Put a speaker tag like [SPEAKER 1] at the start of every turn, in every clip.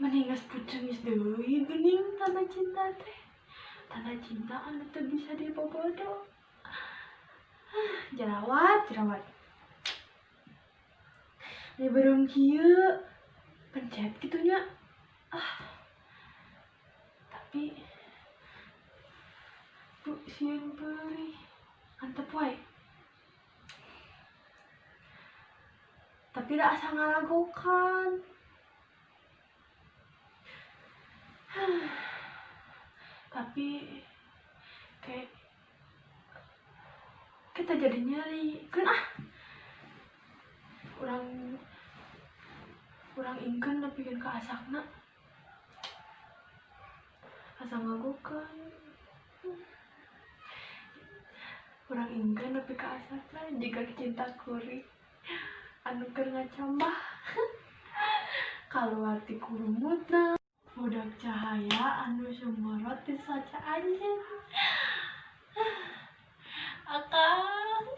[SPEAKER 1] Meningas pucengis deui geuning tanda cinta teh. Tanda cinta anu teu bisa dibobodo. Jerawat. Di berung kieu pencet gitunya. Tapi bu sieun perih. Antep wae. Tapi da asa ngalagokan. Tapi kayak kita jadi nyeri kan urang ingkeun nepikeun ka asakna asa ngagokan. Urang ingkeun nepi ka asakna jika cinta kuring anu keur ngacambah kaluar ti kurumutna budak cahaya anu sumorot ti saca anjeun. Akang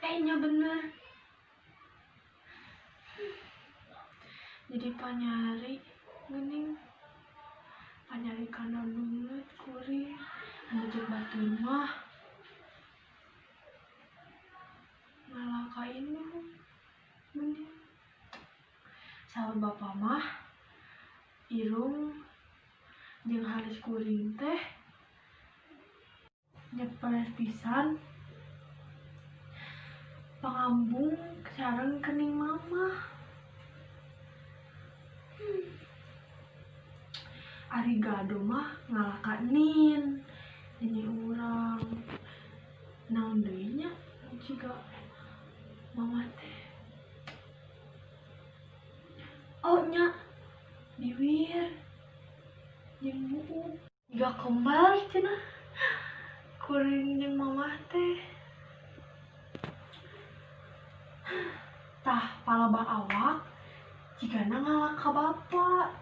[SPEAKER 1] kayaknya bener. Jadi panyari geuning panyari kana banget kuring anu jeung batur mah ngalakain mah geuning. Saur bapa mah irung jeung halis kuring teh nyepres pisan pangambung sareng kening mama. Ari gado mah ngalakanin nyanyi urang naon deui nya jiga mama teh. Oh nya diwir jeung buuk jiga kembar cenah kuring jeung mama teh. Tah palebah awak jigana ngalak ka bapa.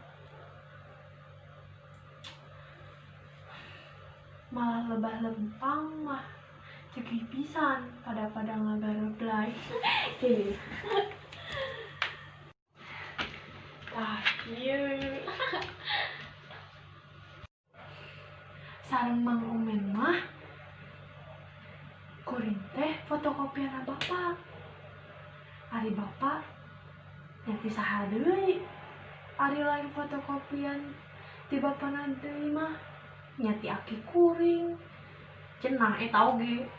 [SPEAKER 1] Malah lebah lempang mah cekih pisan pada ngagareblay. Tah kieu sareng Mang Umen mah kuring teh fotokopian bapa. Ari bapa nyati saha deui ari lain fotokopian ti bapana deui mah nyati aki kuring cenah eta oge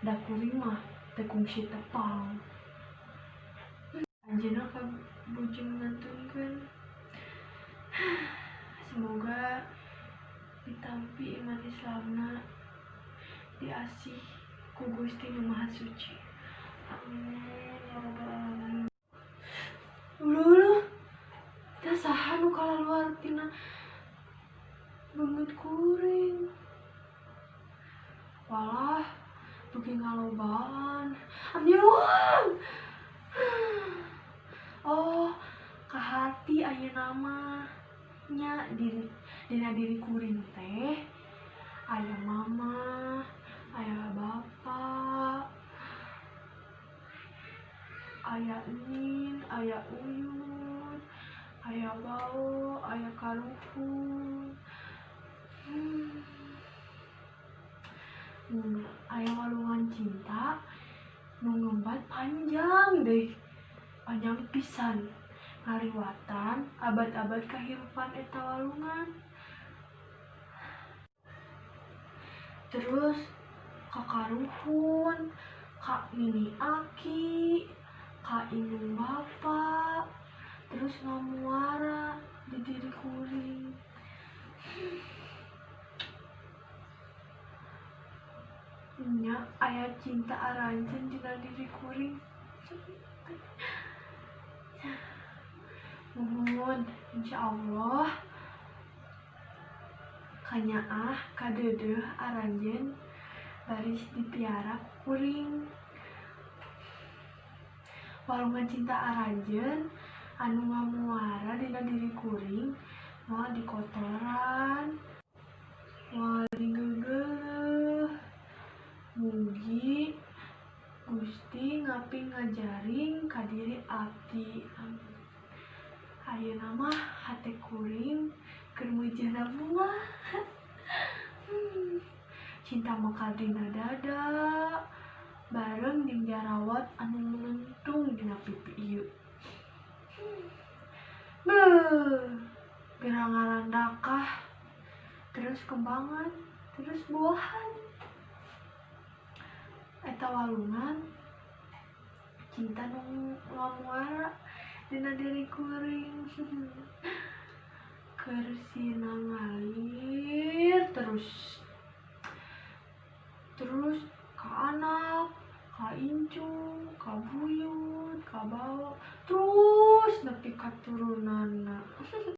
[SPEAKER 1] da kuring mah teu kungsi tepang. Anjeunna ka bujeng ngeunteungkeun. Semoga ditampi iman Islamna diasih ku Gusti Nu Maha Suci. Amin ya rabbal alamin. Uluh teh saha nu kalaluar tina beungeut kuring. Walah beuki ngalobaan. Amyuang. Oh, kahati ayeuna mah nya dina diri kuring teh aya mama, aya bapa, aya enin, aya uyun, aya bau, aya karuhun. Aya walungan cinta nu ngembat panjang deh, panjang pisan ngaliwatan abad-abad kahirupan eta walungan. Terus ka karuhun, ka nini aki, ka indung bapa, terus ngamuara di diri kuring. Nya aya cinta aranjeun dina diri kuring. Muhun insyaallah kanyaah kadeudeuh aranjeun baris dipiara ku kuring. Walungan cinta aranjeun anu ngamuara dina diri kuring moal dikotoran, moal digeugeuh, mugi tapi ngajaring ka diri abdi. Ayeuna mah hate kuring keur meujeuna bunga. Cinta mekar dina dada bareng jeung jarawat anu ngeunteung dina pipi ieu. Gerang ngarandakah, terus kembangan, terus buahan. Eta walungan cinta nu ngamuara dina diri kuring. Keur sina ngalir terus ka anak, ka incu, ka buyut, ka bawa, terus nepi ka turunanna.